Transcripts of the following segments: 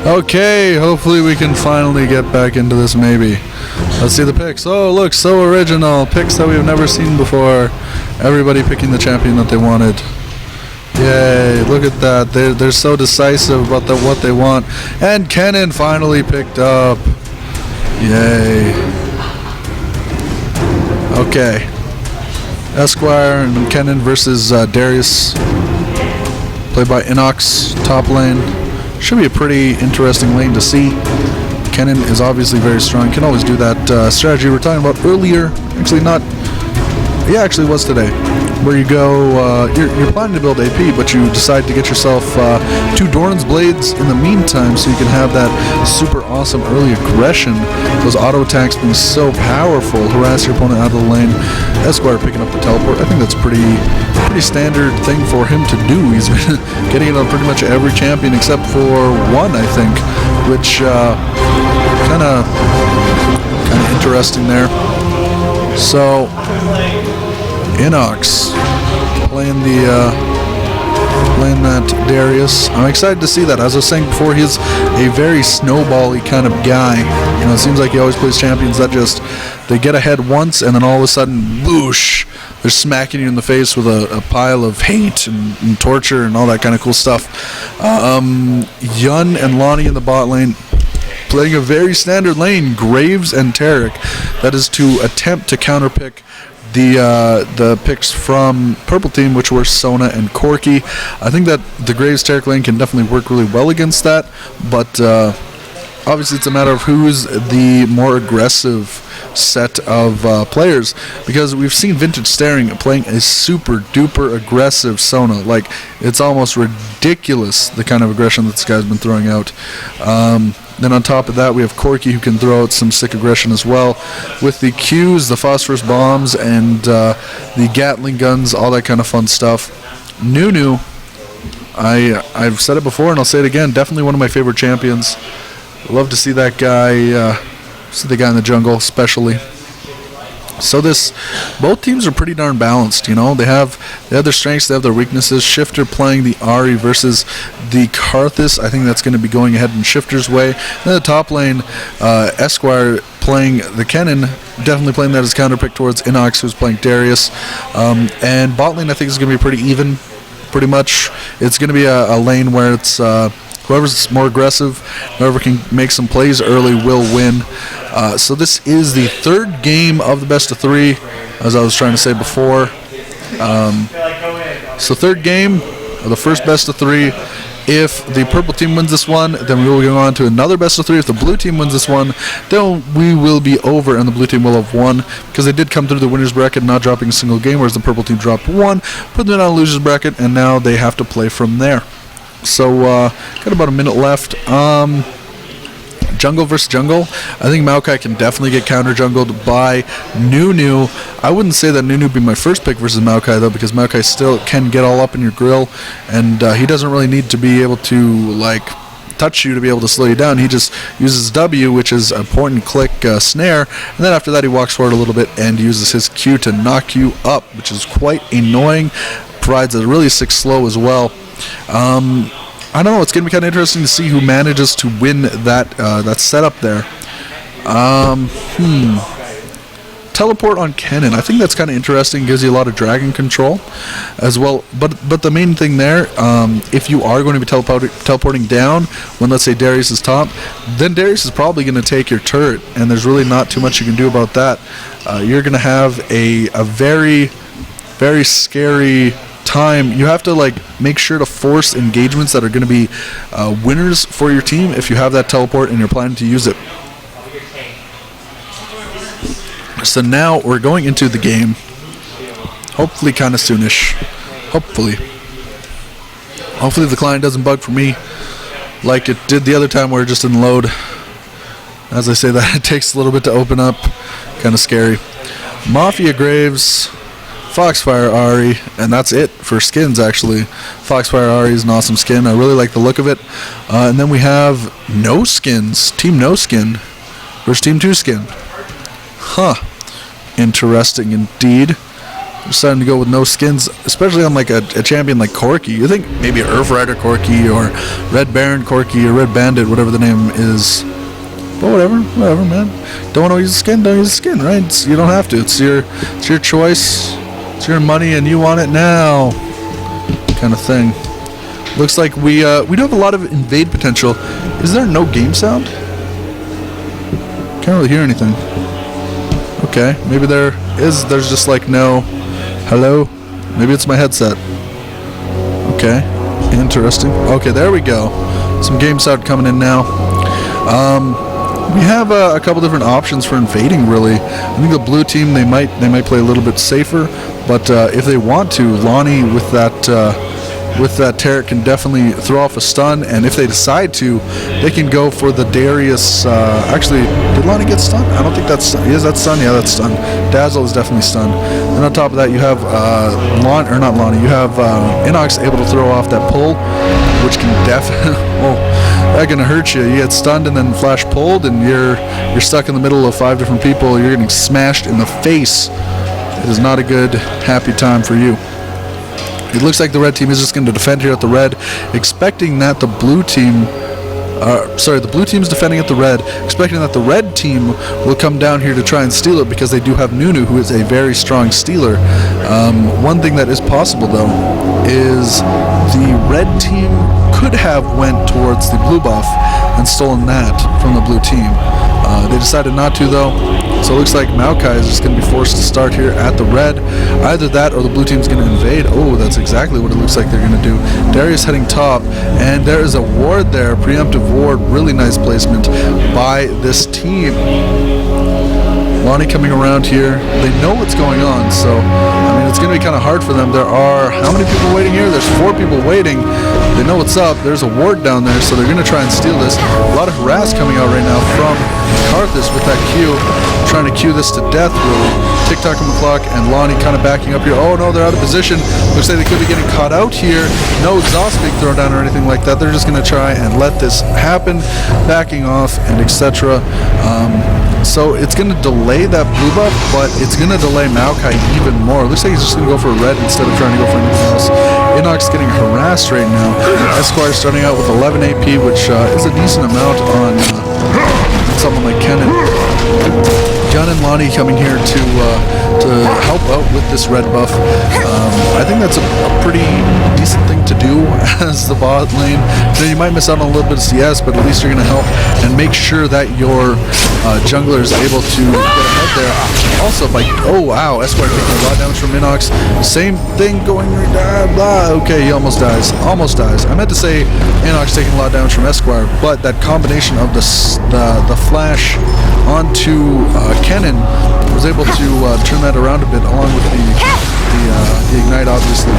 Okay, hopefully we can finally get back into this maybe. Let's see the picks. Oh, look, so original. Picks that we've never seen before. Everybody picking the champion that they wanted. Yay, look at that. They're so decisive about what they want. And Kennen finally picked up. Yay. Okay. Esquire and Kennen versus Darius. Played by Inox, top lane. Should be a pretty interesting lane to see. Kennen is obviously very strong. Can always do that strategy we were talking about earlier. Actually not. Yeah, actually it was today. Where you go, you're planning to build AP, but you decide to get yourself 2 Doran's Blades in the meantime so you can have that super awesome early aggression. Those auto attacks being so powerful, harass your opponent out of the lane. Esquire picking up the teleport. I think that's pretty standard thing for him to do. He's been getting it on pretty much every champion except for one, I think, which kind of interesting there. So Inox playing that Darius. I'm excited to see that. As I was saying before, he's a very snowbally kind of guy. You know, it seems like he always plays champions that just they get ahead once and then all of a sudden, boosh, they're smacking you in the face with a pile of hate and torture and all that kind of cool stuff. Yun and Lonnie in the bot lane, playing a very standard lane, Graves and Tarek. That is to attempt to counterpick the picks from Purple Team, which were Sona and Corky. I think that the Graves Tarek lane can definitely work really well against that, but obviously it's a matter of who's the more aggressive set of players, because we've seen Vintage Staring playing a super duper aggressive Sona. Like, it's almost ridiculous the kind of aggression that this guy's been throwing out. Then on top of that, we have Corky, who can throw out some sick aggression as well with the Qs, the phosphorus bombs, and the Gatling guns, all that kind of fun stuff. Nunu, I've said it before and I'll say it again, definitely one of my favorite champions. Love to see that guy, see the guy in the jungle especially. So both teams are pretty darn balanced, you know. They have their strengths, they have their weaknesses. Shifter playing the Ahri versus the Karthus. I think that's going to be going ahead in Shifter's way. Then the top lane, Esquire playing the Kennen, definitely playing that as counterpick towards Inox, who's playing Darius. And bot lane I think is going to be pretty even, pretty much. It's going to be a lane where it's whoever's more aggressive, whoever can make some plays early will win. So this is the 3rd game of the best of 3, as I was trying to say before. So 3rd game of the first best of 3. If the purple team wins this one, then we will go on to another best of 3. If the blue team wins this one, then we will be over and the blue team will have won, because they did come through the winner's bracket not dropping a single game, whereas the purple team dropped 1, put them in on a loser's bracket, and now they have to play from there. So, got about a minute left. Jungle versus jungle. I think Maokai can definitely get counter-jungled by Nunu. I wouldn't say that Nunu would be my first pick versus Maokai, though, because Maokai still can get all up in your grill, and he doesn't really need to be able to, like, touch you to be able to slow you down. He just uses W, which is a point and click snare, and then after that he walks forward a little bit and uses his Q to knock you up, which is quite annoying. Provides a really sick slow as well. I don't know, it's going to be kind of interesting to see who manages to win that setup there. Teleport on Kennen. I think that's kind of interesting. Gives you a lot of dragon control as well. But the main thing there, if you are going to be teleporting down when, let's say, Darius is top, then Darius is probably going to take your turret, and there's really not too much you can do about that. You're going to have a very, very scary time. You have to, like, make sure to force engagements that are going to be winners for your team if you have that teleport and you're planning to use it. So now we're going into the game, hopefully kind of soonish. Hopefully the client doesn't bug for me like it did the other time where it just didn't load. As I say that, it takes a little bit to open up. Kind of scary. Mafia Graves, Foxfire Ahri, and that's it for skins, actually. Foxfire Ahri is an awesome skin. I really like the look of it. And then we have no skins. Team No Skin versus Team 2 Skin. Huh. Interesting indeed. They're starting to go with no skins, especially on like a champion like Corki. You think maybe Earth Rider Corki or Red Baron Corki or Red Bandit, whatever the name is. But whatever, man. Don't want to use the skin, don't use the skin, right? You don't have to. It's your choice. It's your money, and you want it now, kind of thing. Looks like we do have a lot of invade potential. Is there no game sound? Can't really hear anything. Okay, maybe there is. There's just like no hello. Maybe it's my headset. Okay, interesting. Okay, there we go. Some game sound coming in now. We have a couple different options for invading. Really, I think the blue team they might play a little bit safer, but if they want to, Lonnie with that Tarek can definitely throw off a stun, and if they decide to, they can go for the Darius. Actually, did Lonnie get stunned? I don't think that's. Is that stun? Yeah, that's stun. Dazzle is definitely stunned. And on top of that, you have not Lonnie. You have Inox able to throw off that pull, which can definitely. Oh, that gonna hurt you. You get stunned and then flash pulled, and you're stuck in the middle of 5 different people. You're getting smashed in the face. It is not a good, happy time for you. It looks like the red team is just going to defend here at the red, expecting that the blue team. The blue team is defending at the red, expecting that the red team will come down here to try and steal it because they do have Nunu, who is a very strong stealer. One thing that is possible, though, is the red team could have went towards the blue buff and stolen that from the blue team. They decided not to, though, so it looks like Maokai is just going to be forced to start here at the red. Either that or the blue team's going to invade. Oh, that's exactly what it looks like they're going to do. Darius heading top, and there is a ward there, preemptive ward, really nice placement by this team. Lonnie coming around here. They know what's going on, so I mean it's going to be kind of hard for them. There are how many people waiting here? There's 4 people waiting. They know what's up. There's a ward down there, so they're going to try and steal this. A lot of harass coming out right now from Karthus with that Q, trying to Q this to death, really. TikTok on the clock, and Lonnie kind of backing up here. Oh no, they're out of position. Looks like they could be getting caught out here. No exhaust being thrown down or anything like that. They're just going to try and let this happen, backing off and etc. So it's going to delay that blue buff, but it's going to delay Maokai even more. Looks like he's just going to go for a red instead of trying to go for anything else. Inox getting harassed right now. Esquire starting out with 11 AP, which is a decent amount on someone like Kennen. John and Lonnie coming here to help out with this red buff. I think that's a pretty decent thing to do as the bot lane. You might miss out on a little bit of CS, but at least you're going to help and make sure that your jungler is able to get ahead there. Also, oh wow, Esquire taking a lot of damage from Inox. Same thing going right blah. Okay, he almost dies. Almost dies. I meant to say Inox taking a lot of damage from Esquire, but that combination of the flash onto Kennen was able to turn that around a bit, along with the ignite, obviously.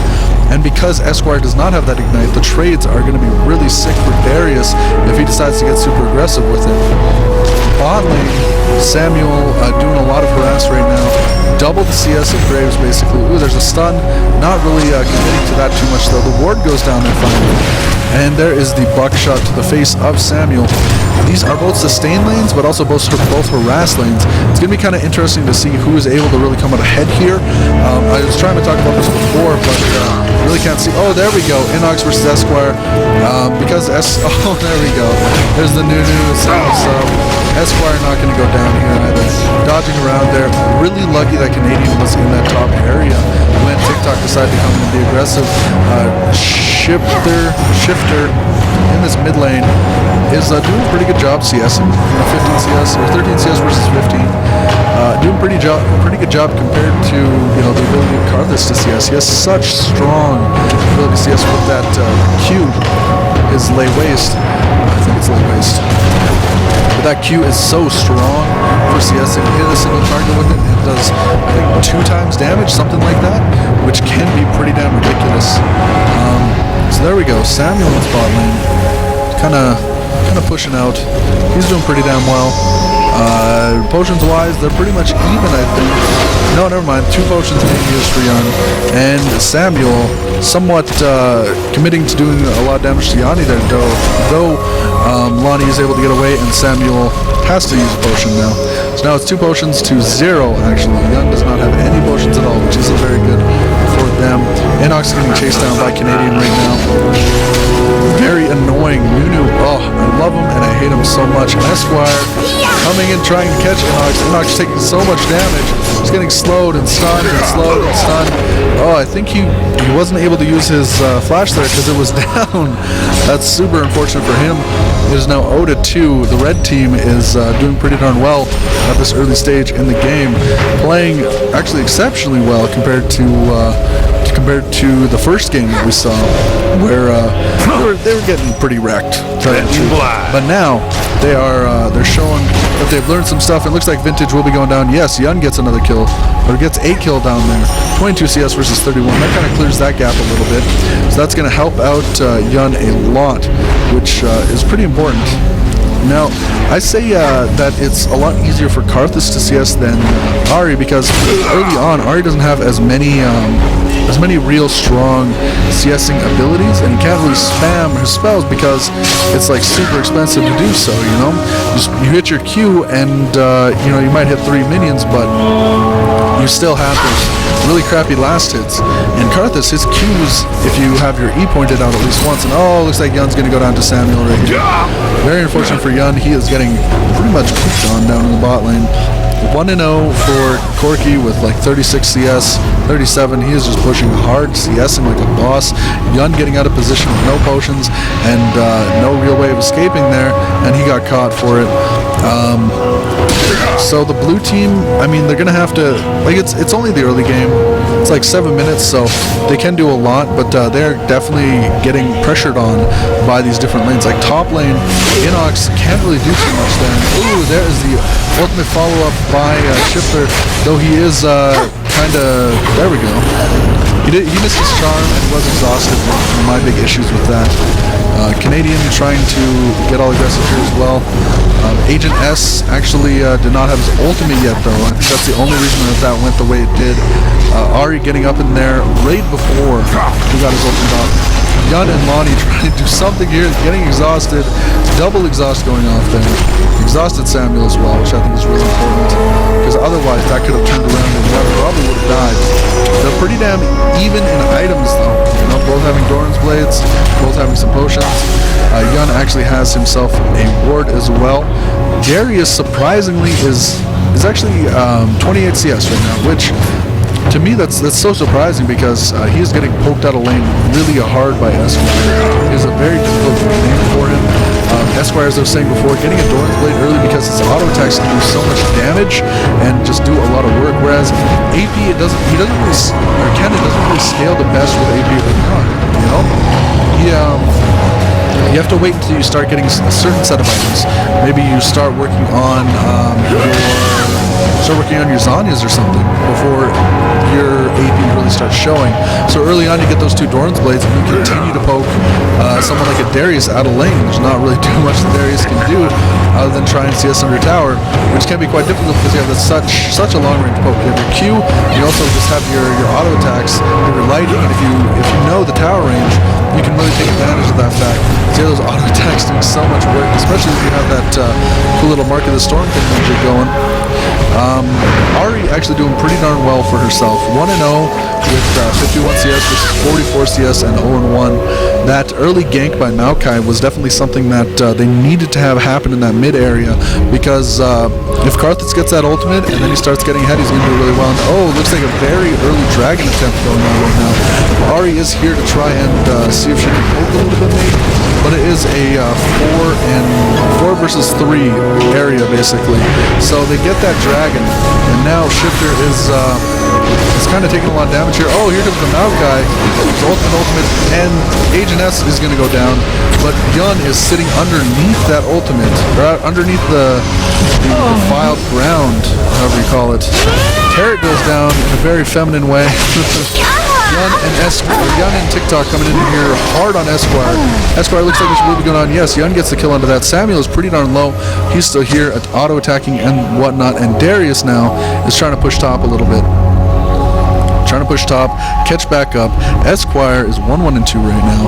And because Esquire does not have that ignite, the trades are going to be really sick for Darius if he decides to get super aggressive with it. Bot lane, Samuel doing a lot of harass right now. Double the CS of Graves, basically. Ooh, there's a stun. Not really committing to that too much, though. The ward goes down there finally. And there is the buckshot to the face of Samuel. These are both sustain lanes, but also both harass lanes. It's going to be kind of interesting to see who is able to really come out ahead here. I was trying to talk about this before, but really can't see. Oh, there we go. Inox versus Esquire. Oh, there we go. There's the new news. So Esquire not going to go down here either. Dodging around there. Really lucky that Canadian was in that top area when TikTok decided to come in and be aggressive. Shifter in this mid lane is doing a pretty good job CSing. 15 CS or 13 CS versus 15. Doing pretty good job compared to the ability of Karthus to CS. He has such strong ability to CS with that Q. His lay waste. I think it's lay waste. But that Q is so strong for CS. If you hit a single target with it, it does, I think, 2 times damage, something like that, which can be pretty damn ridiculous. So there we go. Samuel in bot lane, kind of pushing out. He's doing pretty damn well. Potions wise, they're pretty much even, I think. No, never mind. 2 potions being used for Young, and Samuel somewhat committing to doing a lot of damage to Yanni there, though Lonnie is able to get away, and Samuel has to use a potion now. So now it's 2 potions to 0, actually. Yun does not have any potions at all, which isn't very good for them. Inox is getting chased down by Canadian right now. Very annoying. Nunu, oh, I love him and I hate him so much. Esquire coming in trying to catch Inox. Inox taking so much damage. He's getting slowed and stunned and slowed and stunned. Oh, I think he wasn't able to use his flash there because it was down. That's super unfortunate for him. It is now 0-2. The red team is doing pretty darn well at this early stage in the game, playing actually exceptionally well compared to the first game that we saw, where they were getting pretty wrecked. To tell you the truth. But now they're showing that they've learned some stuff. It looks like Vintage will be going down. Yes, Yun gets another kill, or gets a kill down there. 22 CS versus 31. That kind of clears that gap a little bit. So that's going to help out Yun a lot, which is pretty important. Now, I say that it's a lot easier for Karthus to CS than Ahri, because early on, Ahri doesn't have as many real strong CSing abilities, and he can't really spam his spells because it's like super expensive to do so, you know? You hit your Q and, you know, you might hit 3 minions, but you still have those really crappy last hits. And Karthus, his Qs, if you have your E pointed out at least once, and oh, looks like Yun's going to go down to Samuel right here. Very unfortunate for Yun. He is getting pretty much pooped on down in the bot lane. 1-0 for Corky with like 36 CS, 37. He is just pushing hard, CSing like a boss. Yun getting out of position with no potions and no real way of escaping there, and he got caught for it. So the blue team, I mean, they're gonna have to, like, it's only the early game. It's like 7 minutes, so they can do a lot, but they're definitely getting pressured on by these different lanes. Like top lane, Inox can't really do too much there. Ooh, there is the ultimate follow-up by Shifter, though he is kind of, there we go. He missed his charm and was exhausted. My big issues with that. Canadian trying to get all aggressive here as well. Agent S actually did not have his ultimate yet, though. I think that's the only reason that went the way it did. Ahri getting up in there right before he got his ultimate off. Yun and Lonnie trying to do something here, getting exhausted. Double exhaust going off there. Exhausted Samuel as well, which I think is really important, because otherwise that could have turned around and Yun probably would have died. They're pretty damn even in items, though. You know, both having Doran's Blades, both having some potions. Yun actually has himself a ward as well. Darius, surprisingly, is actually 28 CS right now, which to me that's so surprising, because he is getting poked out of lane really hard by Esquire. It is a very difficult lane for him. Esquire, as I was saying before, getting a Doran's Blade early because his auto attacks can do so much damage and just do a lot of work, whereas AP, Cannon doesn't really scale the best with AP early on, you know? You have to wait until you start getting a certain set of items. Maybe you start working on your Zanyas or something before your AP really starts showing. So early on you get those 2 Doran's Blades and you continue to poke someone like a Darius out of lane. There's not really too much that Darius can do other than try and CS under tower, which can be quite difficult because you have such a long range poke. You have your Q, you also just have your auto attacks, your lighting, and if you know the tower range, you can really take advantage of that fact. See those auto attacks doing so much work, especially if you have that cool little Mark of the Storm thing that you're going. Ahri actually doing pretty darn well for herself. 1-0 with 51 CS versus 44 CS and 0-1. That early gank by Maokai was definitely something that they needed to have happen in that mid area, because if Karthus gets that ultimate and then he starts getting ahead, he's going to do really well. And oh, looks like a very early dragon attempt going on right now. Ahri is here to try and see if she can poke a little bit maybe, but it is a 4 versus 3 area basically. So they get that dragon, and now Shifter is kind of taking a lot of damage here. Oh, here comes the Maokai. His ultimate, and Agent S is going to go down, but Yun is sitting underneath that ultimate, or underneath the defiled ground, however you call it. Carrot goes down in a very feminine way. Yun and TikTok coming in here hard on Esquire. Esquire looks like this will be going on. Yes, Yun gets the kill onto that. Samuel is pretty darn low. He's still here at auto attacking and whatnot. And Darius now is trying to push top a little bit. Trying to push top, catch back up. Esquire is 1-1-2 right now.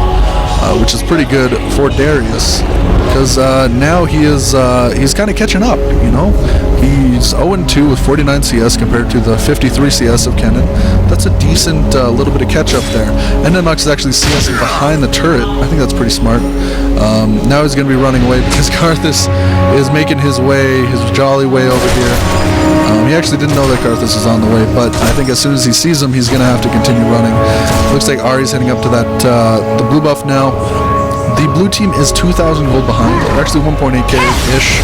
which is pretty good for Darius, because now he's kind of catching up, you know. He's 0-2 with 49 CS compared to the 53 CS of Kenan. That's a decent little bit of catch-up there. And Inox is actually CSing behind the turret. I think that's pretty smart. Now he's going to be running away because Karthus is making his jolly way over here. He actually didn't know that Karthus was on the way, but I think as soon as he sees him, he's going to have to continue running. Looks like Ari's heading up to that the blue buff now. The blue team is 2,000 gold behind, or actually 1.8k-ish,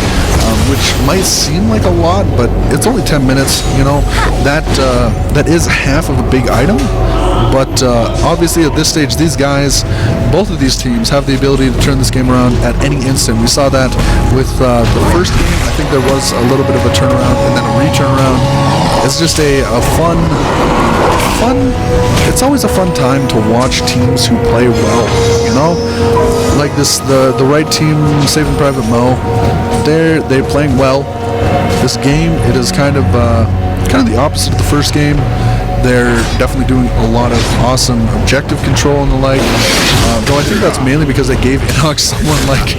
which might seem like a lot, but it's only 10 minutes, you know. That is half of a big item, but obviously at this stage, these guys, both of these teams, have the ability to turn this game around at any instant. We saw that with the first game. I think there was a little bit of a turnaround and then a returnaround. It's just a fun. It's always a fun time to watch teams who play well, you know. Like this, the right team, Saving Private Mo, they're playing well. This game, it is kind of the opposite of the first game. They're definitely doing a lot of awesome objective control and the like. Though I think that's mainly because they gave Inox someone like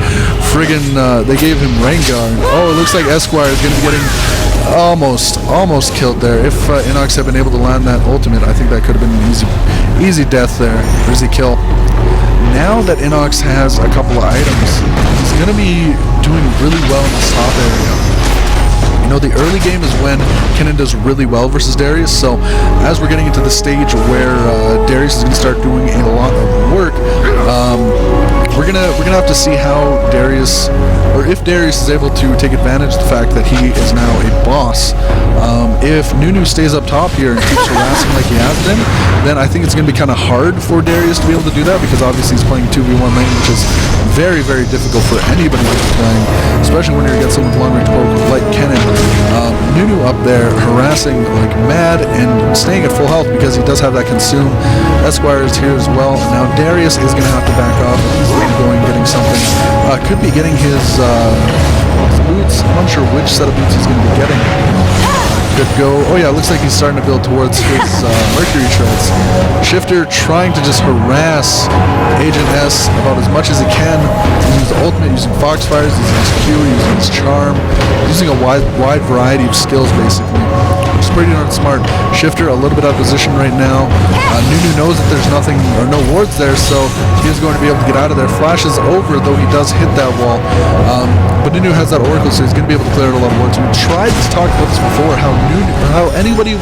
friggin', they gave him Rengar. Oh, it looks like Esquire is going to be getting almost killed there. If Inox had been able to land that ultimate, I think that could have been an easy death there, or easy kill. Now that Inox has a couple of items, he's going to be doing really well in the top area. You know, the early game is when Kenan does really well versus Darius, so as we're getting into the stage where Darius is going to start doing a lot of work, we're gonna have to see how Darius, or if Darius is able to take advantage of the fact that he is now a boss. If Nunu stays up top here and keeps harassing like he has been, then I think it's going to be kind of hard for Darius to be able to do that, because obviously he's playing 2v1 lane, which is very, very difficult for anybody who's playing, especially when you're against someone with long-range poke like Kenan. Nunu up there harassing like mad and staying at full health because he does have that consume. Esquire is here as well. Now Darius is going to have to back off. He's going to go and getting something. Could be getting his boots. I'm not sure which set of boots he's going to be getting. Could go. Oh yeah, it looks like he's starting to build towards his Mercury Treads. Shifter trying to just harass Agent S about as much as he can, using his ultimate, using Foxfires, using his Q, using his charm, using a wide variety of skills basically. Which is pretty darn smart. Shifter a little bit out of position right now. Nunu knows that there's nothing or no wards there, so he is going to be able to get out of there. Flash is over, though he does hit that wall. But Nunu has that Oracle, so he's going to be able to clear out a lot of wards. We tried to talk about this before, how anybody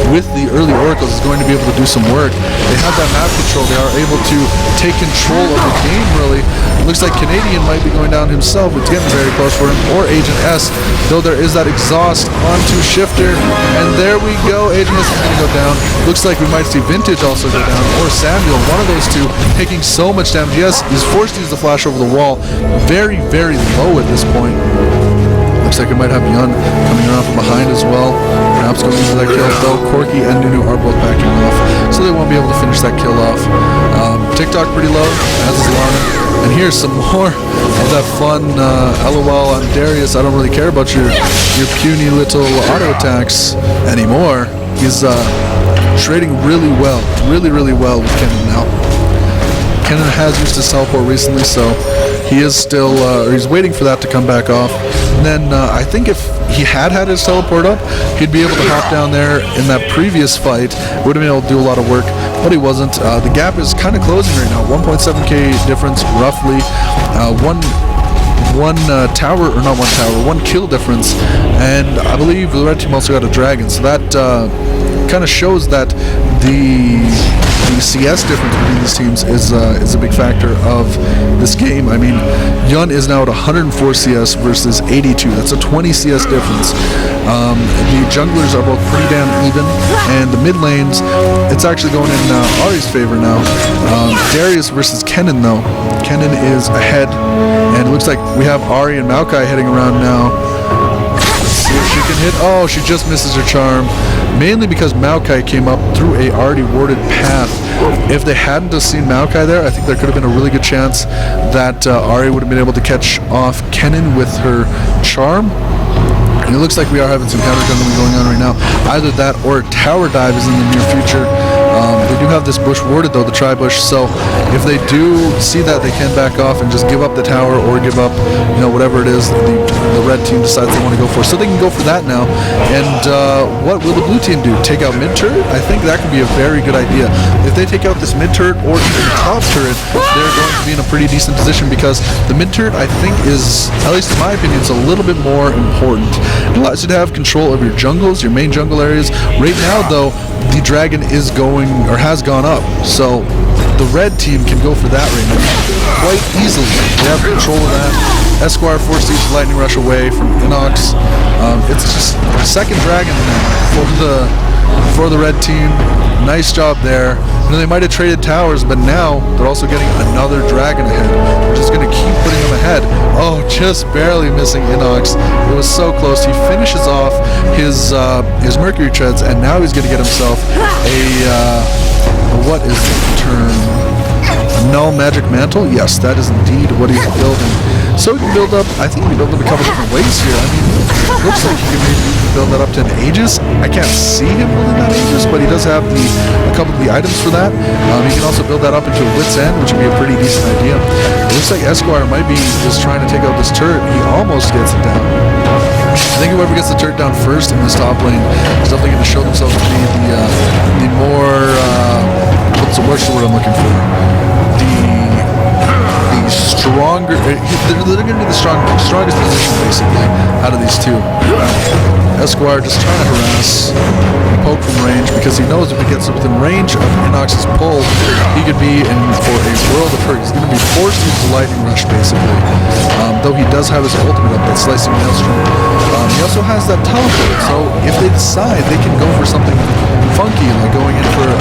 with the early Oracles is going to be able to do some work. They have that map control. They are able to take control of the game, really. It looks like Canadian might be going down himself. It's getting very close for him. Or Agent S, though there is that exhaust onto Shifter. And there we go. Agent S is going to go down. Looks like we might see Vintage also go down. Or Samuel, one of those two, taking so much damage. Yes, he's forced to use the flash over the wall. Very, very low at this point. Looks like it might have Yun coming around from behind as well. Perhaps going into that kill, though Corky and Nunu are both backing off, so they won't be able to finish that kill off. TikTok pretty low, as is Lana. And here's some more of that fun LOL on Darius. I don't really care about your puny little auto attacks anymore. He's trading really well with Kenan now. Kenan has used his teleport recently, so he is still, he's waiting for that to come back off. And then I think if he had his teleport up, he'd be able to hop down there in that previous fight. Would have been able to do a lot of work, but he wasn't. The gap is kind of closing right now. 1.7k difference, roughly. One kill difference, and I believe the red team also got a dragon, so that kind of shows that the CS difference between these teams is a big factor of this game. I mean, Yun is now at 104 CS versus 82. That's a 20 CS difference. The junglers are both pretty damn even, and the mid lanes, it's actually going in Ari's favor now. Darius versus Kenan, though. Kenan is ahead, and it looks like we have Ari and Maokai heading around now. Let's see if she can hit. Oh, she just misses her charm. Mainly because Maokai came up through a already warded path. If they hadn't have seen Maokai there, I think there could have been a really good chance that Ari would have been able to catch off Kenan with her charm. And it looks like we are having some counter jungling going on right now. Either that or tower dive is in the near future. They do have this bush warded though, the tri-bush, so if they do see that, they can back off and just give up the tower or give up, you know, whatever it is the red team decides they want to go for. So they can go for that now. And what will the blue team do? Take out mid-turret? I think that could be a very good idea. If they take out this mid-turret or even top turret, they're going to be in a pretty decent position, because the mid-turret, I think, is, at least in my opinion, is a little bit more important. It allows you to have control of your jungles, your main jungle areas. Right now, though, the dragon is going, or has gone up, so the red team can go for that right now quite easily. They have control of that. Esquire forced each lightning rush away from Inox. It's just a second dragon now for the red team. Nice job there. You know, they might have traded towers, but now they're also getting another dragon ahead, which is going to keep putting them ahead. Oh, just barely missing Inox. It was so close. He finishes off his Mercury Treads, and now he's going to get himself what is the term? A null magic mantle? Yes, that is indeed what he's building. So he can build up, I think he can build up a couple different ways here. I mean, it looks like he can maybe build that up to an Aegis. I can't see him building that Aegis, but he does have a couple of the items for that. He can also build that up into a Wit's End, which would be a pretty decent idea. It looks like Esquire might be just trying to take out this turret. He almost gets it down. I think whoever gets the turret down first in this top lane is definitely going to show themselves to be the more, what's the word I'm looking for? The stronger, they're going to be the strongest position, basically, out of these two. Esquire just trying to harass and poke from range, because he knows if he gets within range of Inox's pull, he could be in for a world of hurt. He's going to be forced to use the lightning rush, basically. Though he does have his ultimate up, that slicing maelstrom. He also has that teleport, so if they decide, they can go for something funky, like going in for a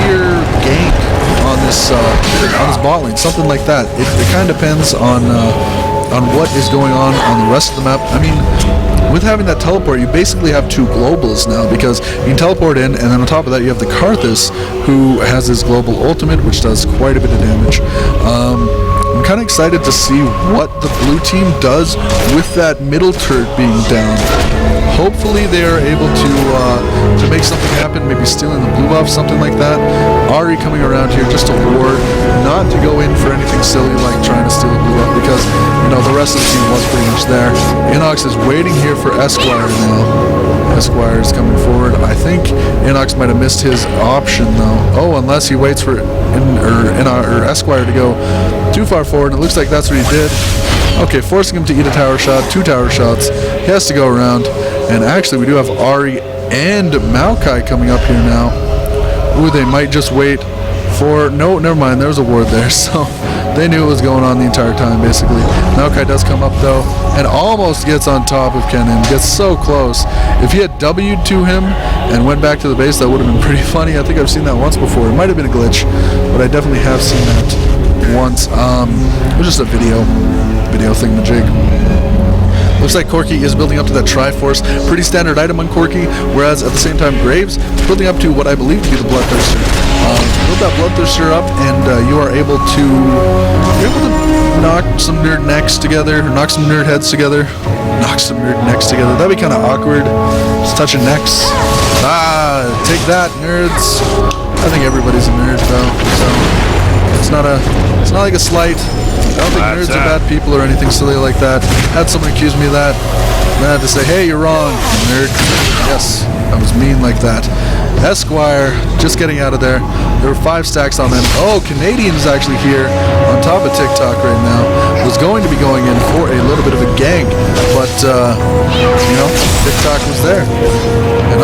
weird gank on this bot lane, something like that. It kind of depends on what is going on the rest of the map. I mean, with having that teleport, you basically have two globals now, because you can teleport in, and then on top of that, you have the Karthus, who has his global ultimate, which does quite a bit of damage. I'm kind of excited to see what the blue team does with that middle turret being down. Hopefully they are able to make something happen, maybe stealing the blue buff, something like that. Ari coming around here just to ward, not to go in for anything silly like trying to steal the blue buff, because, you know, the rest of the team was pretty much there. Inox is waiting here for Esquire now. Esquire is coming forward. I think Inox might have missed his option though. Oh, unless he waits for Esquire to go too far forward. It looks like that's what he did. Okay, forcing him to eat a tower shot, 2 tower shots. He has to go around. And actually, we do have Ari and Maokai coming up here now. Ooh, they might just wait for... No, never mind. There was a ward there, so they knew what was going on the entire time, basically. Maokai does come up, though, and almost gets on top of Kennen. Gets so close. If he had W'd to him and went back to the base, that would have been pretty funny. I think I've seen that once before. It might have been a glitch, but I definitely have seen that once. It was just a video thingamajig. Looks like Corki is building up to that Triforce. Pretty standard item on Corki, whereas at the same time Graves is building up to what I believe to be the Bloodthirster. Build that Bloodthirster up, and you are able to knock some nerd necks together, or knock some nerd heads together. Knock some nerd necks together. That'd be kind of awkward. Just touching necks. Take that, nerds. I think everybody's a nerd though, so it's not like a slight. I don't think nerds are bad people or anything silly like that. Had someone accuse me of that, and I had to say, hey, you're wrong, nerd. Yes, I was mean like that. Esquire just getting out of there. There were 5 stacks on them. Oh, Canadian is actually here on top of TikTok right now. Was going to be going in for a little bit of a gank, but you know, TikTok was there. And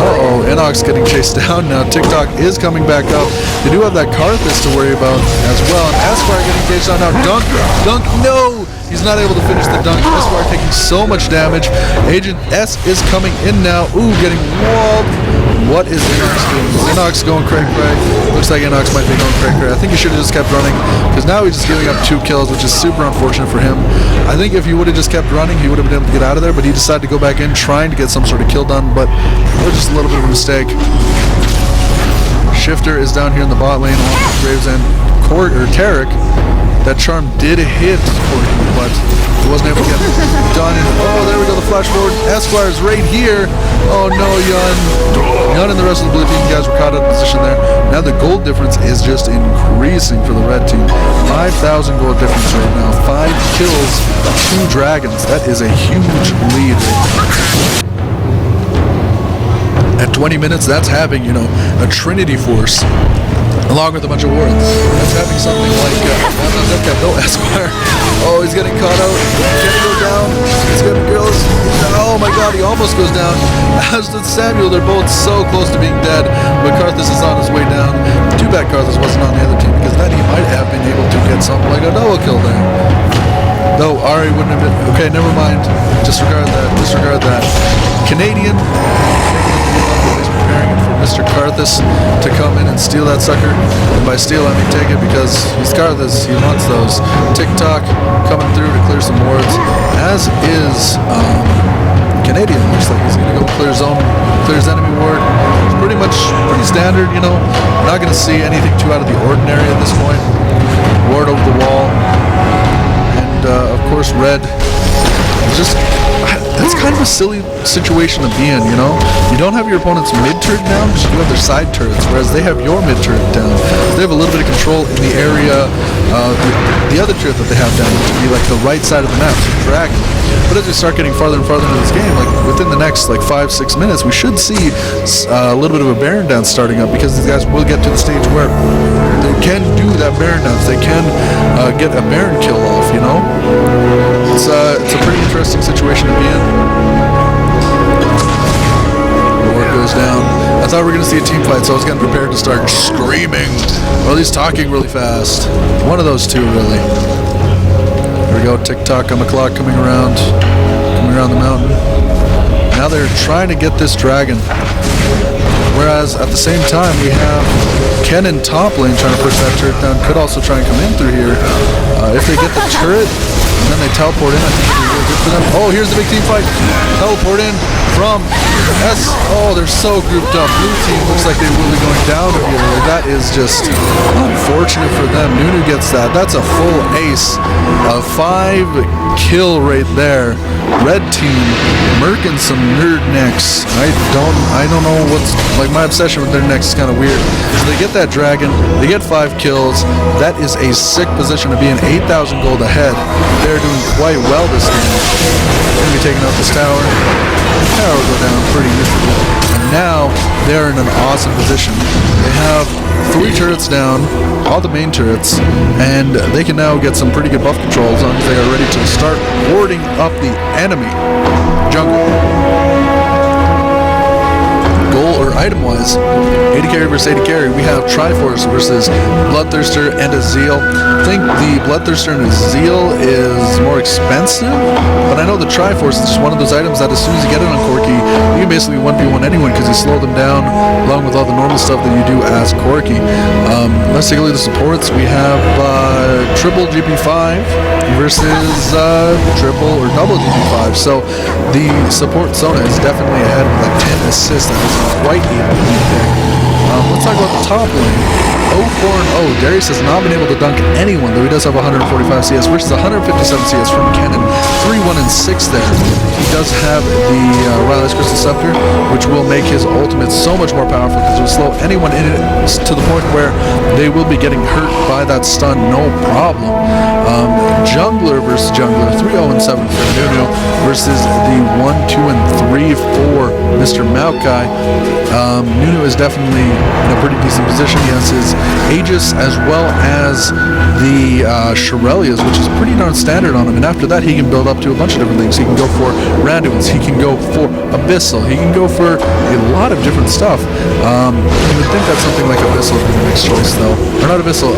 Inox getting chased down now. TikTok is coming back up. They do have that Karthus to worry about as well. And Esquire getting chased down now. Dunk, no! He's not able to finish the dunk. Esquire taking so much damage. Agent S is coming in now. Ooh, getting walled. What is Inox doing? Is Inox going cray-cray? Looks like Inox might be going cray-cray. I think he should have just kept running, because now he's just giving up 2 kills, which is super unfortunate for him. I think if he would have just kept running, he would have been able to get out of there, but he decided to go back in trying to get some sort of kill done, but it was just a little bit of a mistake. Shifter is down here in the bot lane along with Graves and Tarek. That charm did hit Corki, but wasn't able to get done. And, oh, there we go, the flash forward. Esquire's right here. Oh no, Yun and the rest of the blue team guys were caught out of position there. Now the gold difference is just increasing for the red team. 5,000 gold difference right now. 5 kills, 2 dragons. That is a huge lead. At 20 minutes, that's having, a Trinity Force along with a bunch of wards. That's having something like no Esquire. Oh, he's getting caught out. Can he go down? He's getting girls. Oh my god, he almost goes down. As did Samuel, they're both so close to being dead. But Karthus is on his way down. Too bad Karthus wasn't on the other team, because then he might have been able to get something like a double kill there. Though Ari wouldn't have been. Okay, never mind. Disregard that. Canadian is preparing for Mr. Karthus to come in and steal that sucker. And by steal, I mean take it, because he's Karthus. He wants those. TikTok coming through to clear some wards, as is Canadian. Looks like he's going to go clear his enemy ward. It's pretty standard, Not going to see anything too out of the ordinary at this point. Ward over the wall. And, of course, red. That's kind of a silly situation to be in, You don't have your opponent's mid-turret down, but you do have their side turrets, whereas they have your mid-turret down. They have a little bit of control in the area, the other turret that they have down, which would be like the right side of the map, the dragon. But as we start getting farther and farther into this game, like within the next 5-6 minutes, we should see a little bit of a Baron dance starting up, because these guys will get to the stage where they can do that Baron dance. They can get a Baron kill off, It's a pretty interesting situation to be in. The ward goes down. I thought we were going to see a team fight, so I was getting prepared to start screaming, or at least talking really fast. One of those two, really. Here we go, TikTok on the clock coming around the mountain. Now they're trying to get this dragon. Whereas at the same time we have Ken in top lane trying to push that turret down. Could also try and come in through here. If they get the turret and then they teleport in, I think it'd be really good for them. Oh, here's the big team fight. Teleport in from S. Oh, they're so grouped up. Blue team looks like they will be going down here. That is just unfortunate for them. Nunu gets that. That's a full ace. A 5 kill right there. Red team murking some nerd necks. I don't know what's my obsession with their necks is kind of weird. So they get that dragon, they get 5 kills. That is a sick position to be in. 8,000 gold ahead. They're doing quite well this game. They're gonna be taking out this tower. The tower will go down pretty easily. And now they're in an awesome position. They have 3 turrets down, all the main turrets, and they can now get some pretty good buff control as long as they are ready to start warding up the enemy jungle. Goal or item-wise, AD carry versus AD carry, we have Triforce versus Bloodthirster and Azeel. I think the Bloodthirster and Azeel is more expensive, but I know the Triforce is just one of those items that as soon as you get it on Corki, you can basically 1v1 anyone because you slow them down along with all the normal stuff that you do as Corki. Let's take a look at the supports. We have triple GP5 versus triple or double GP5. So the support Sona is definitely ahead with 10 assists. That is quite a lead there. Let's talk about the top lane. 0-4-0. Darius has not been able to dunk anyone, though he does have 145 CS versus 157 CS from Kennen. 3-1-6 there. He does have the Riley's Crystal Scepter, which will make his ultimate so much more powerful because it will slow anyone in it to the point where they will be getting hurt by that stun, no problem. Jungler versus Jungler. 3-0-7 for Nunu versus the 1-2-3 for Mr. Maokai. Nunu is definitely in a pretty decent position. He has his Aegis as well as the Shirelias, which is pretty darn standard on him. And after that, he can build up to a bunch of different things. He can go for Randuins. He can go for Abyssal. He can go for a lot of different stuff. You would think that something like Abyssal would be the next choice, though. Or not Abyssal,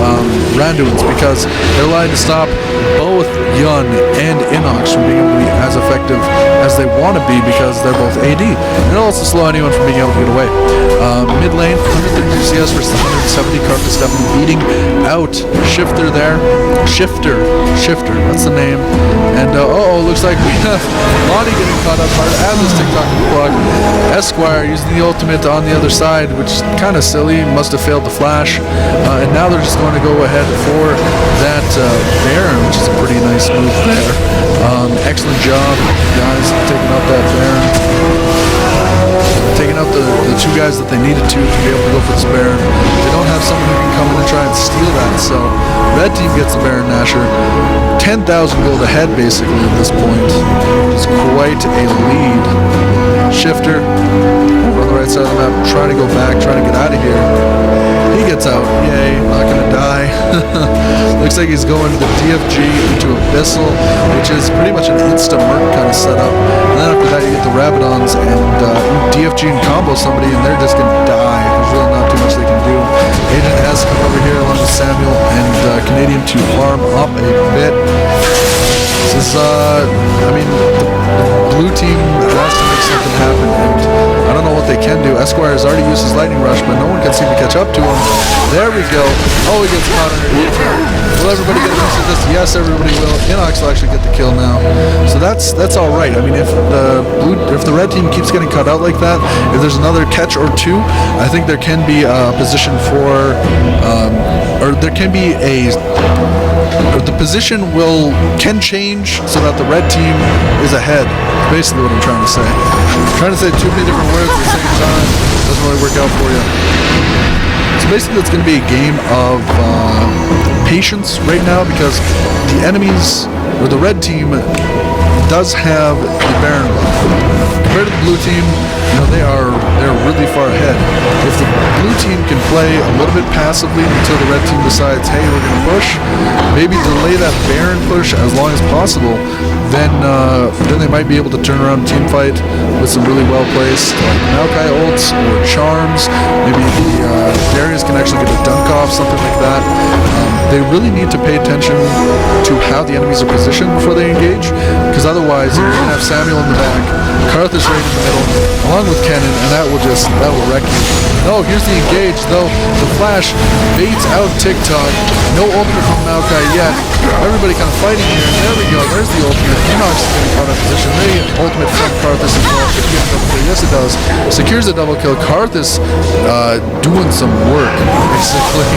Randuins, because they're allowed to stop both Yun and Inox from being able to be as effective as they want to be because they're both AD. And it'll also slow anyone from being able to get away. Mid lane, 132 CS versus 170. Karthus definitely beating out Shifter there. Shifter, that's the name. And looks like we have Lonnie getting caught up hard as this TikTok plug. Esquire using the ultimate on the other side, which is kind of silly. Must have failed the flash. And now they're just going to go ahead for that Baron, which is a pretty nice move there. excellent job, guys, taking out that Baron. Taking out the two guys that they needed to be able to go for this Baron. They don't have someone who can come in and try and steal that, so red team gets the Baron Nashor. 10,000 gold ahead, basically, at this point. It's quite a lead. Shifter, over on the right side of the map, trying to go back, trying to get out of here. He gets out. Yay, not gonna die. Looks like he's going to DFG into Abyssal, which is pretty much an insta-murk kind of setup. And then after that you get the Rabadons and DFG and combo somebody and they're just gonna die. There's really not too much they can do. Agent has come over here along with Samuel and Canadian to farm up a bit. This is, I mean, the blue team has to make something happen, and I don't know what they can do. Esquire has already used his lightning rush, but no one can seem to catch up to him. There we go. Oh, he gets caught underneath him. Will everybody get a piece of this? Yes, everybody will. Inox will actually get the kill now. So that's all right. I mean, if the red team keeps getting caught out like that, if there's another catch or two, I think there can be a position for, or there can be a. The position can change so that the red team is ahead. That's basically what I'm trying to say. I'm trying to say too many different words at the same time. Doesn't really work out for you. So basically it's going to be a game of patience right now because the enemies, or the red team, does have the Baron buff. Compared to the blue team, you know, they're really far ahead. If the blue team can play a little bit passively until the red team decides, hey, we're going to push, maybe delay that Baron push as long as possible, then they might be able to turn around a team fight with some really well placed like Maokai ults or charms. Maybe the Darius can actually get a dunk off, something like that. They really need to pay attention to how the enemies are positioned before they engage, because otherwise you're going to have Samuel in the back, Karthus right in the middle, along with Kennen, and that will wreck you. Oh, here's the engage, though. The flash baits out TikTok. No ultimate from Maokai yet. Everybody kind of fighting here. There we go. There's the ultimate. Inox is getting caught in position. Maybe ultimate from Karthus as well. Could get a double kill. Yes, it does. Secures a double kill. Karthus doing some work, basically.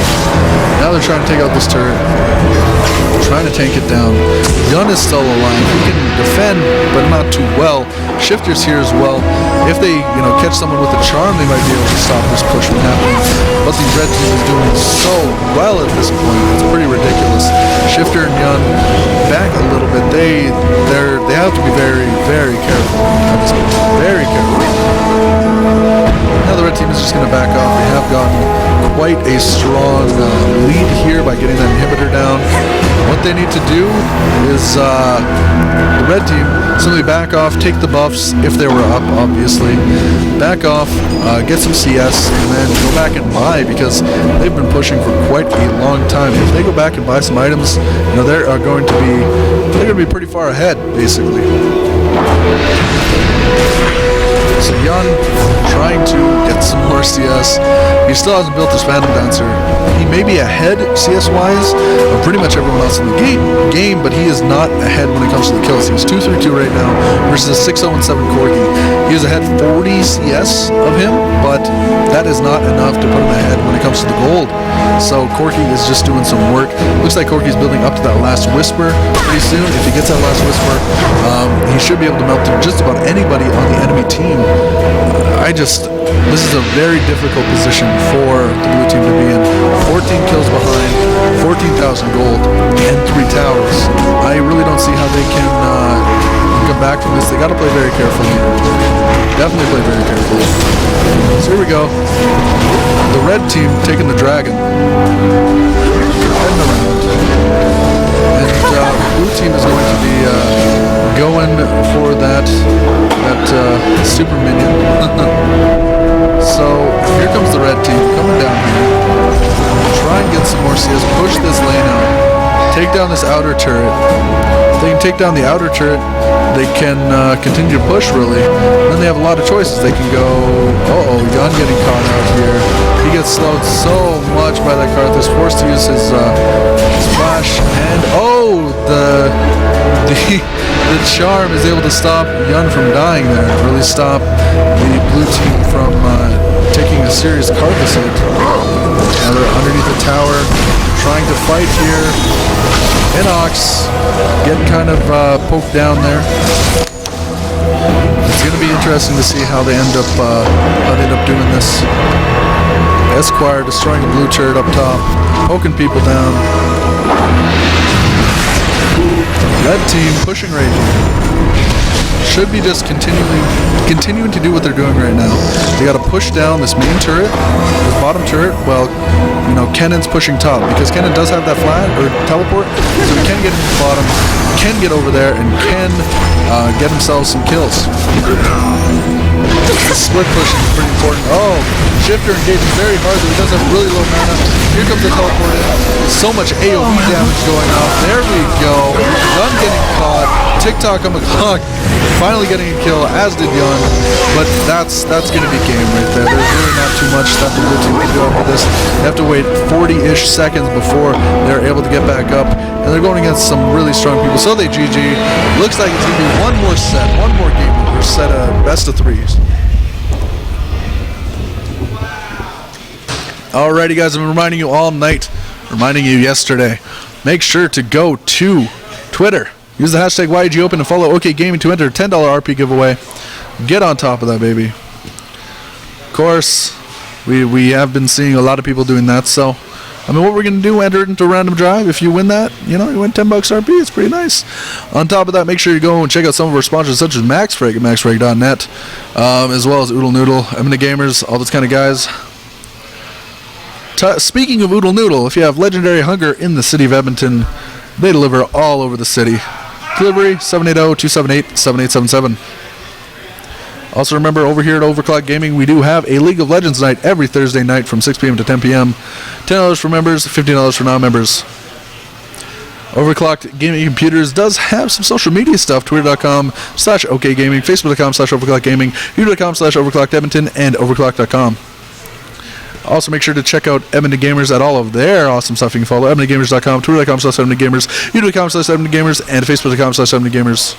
Now they're trying to take out this turret. Trying to tank it down. Yun is still alive. He can defend, but not too well. Shifter's here as well. If they, catch someone with a charm, they might be able to stop this push from happening. But the red team is doing so well at this point. It's pretty ridiculous. Shifter and Yun back a little bit. They have to be very, very careful at this point. Very careful. Now the red team is just going to back off. They have gotten quite a strong lead here by getting that inhibitor down. What they need to do is the red team simply back off, take the buffs if they were up, obviously. Back off, get some CS, and then go back and buy, because they've been pushing for quite a long time. If they go back and buy some items, they're going to be pretty far ahead, basically. So Yun trying to get some more CS. He still hasn't built his Phantom Dancer. He may be ahead CS-wise of pretty much everyone else in the game, but he is not ahead when it comes to the kills. He's 232 right now versus a 607 Corki. He is ahead 40 CS of him, but that is not enough to put him ahead when it comes to the gold. So Corki is just doing some work. Looks like Corki's building up to that last Whisper pretty soon. If he gets that last Whisper, he should be able to melt through just about anybody on the enemy team. This is a very difficult position for the blue team to be in. 14 kills behind, 14,000 gold, and 3 towers. I really don't see how they can come back from this. They got to play very carefully. Definitely play very carefully. So here we go. The red team taking the dragon. Heading around. And the blue team is going to be going for that super minion. So here comes the red team coming down here. Try and get some more CS. Push this lane out. Take down this outer turret. If they can take down the outer turret, they can continue to push, really. And then they have a lot of choices. They can go, Yun getting caught out here. He gets slowed so much by that Karthus, forced to use his flash, and the charm is able to stop Yun from dying there, really stop the blue team from taking a serious Karthus hit. Now they're underneath the tower, trying to fight here. Inox getting kind of poked down there. It's going to be interesting to see how they end up doing this. Esquire destroying a blue turret up top, poking people down. Red team pushing right here. Should be just continuing to do what they're doing right now. They got to push down this main turret, this bottom turret. Well, you know, Kennan's pushing top because Kennan does have that flat or teleport, so he can get into the bottom, can get over there, and can get himself some kills. The split push is pretty important. Oh, Shifter engaging very hard, though he does have really low mana. Here comes the teleport in. So much AoE damage going off. There we go. Gun getting caught. TikTok on the clock. Finally getting a kill, as did Yun. But that's going to be game right there. There's really not too much that the blue team can do after this. They have to wait 40-ish seconds before they're able to get back up. And they're going against some really strong people. So they GG. Looks like it's going to be one more set, one more game. We're set a best of threes. Alrighty guys, I've been reminding you all night, reminding you yesterday, make sure to go to Twitter. Use the hashtag YGOpen and follow OK Gaming to enter a $10 RP giveaway. Get on top of that, baby. Of course, we have been seeing a lot of people doing that, so I mean, what we're going to do, enter it into a random drive. If you win that, you know, you win $10 RP. It's pretty nice. On top of that, make sure you go and check out some of our sponsors, such as MaxFrag at maxfrag.net, as well as Oodle Noodle, Edmonton Gamers, all those kind of guys. Speaking of Oodle Noodle, if you have legendary hunger in the city of Edmonton, they deliver all over the city. Delivery 780-278-7877. Also remember, over here at OverKlocked Gaming, we do have a League of Legends night every Thursday night from 6 p.m. to 10 p.m. $10 for members, $15 for non-members. OverKlocked Gaming Computers does have some social media stuff. Twitter.com/OKGaming, Facebook.com/OverKlockedGaming, YouTube.com/OverKlockedEdmonton, and Overclock.com. Also, make sure to check out Edmonton Gamers at all of their awesome stuff. You can follow EdmontonGamers.com, Twitter.com/EdmontonGamers, YouTube.com/EdmontonGamers, and Facebook.com/EdmontonGamers.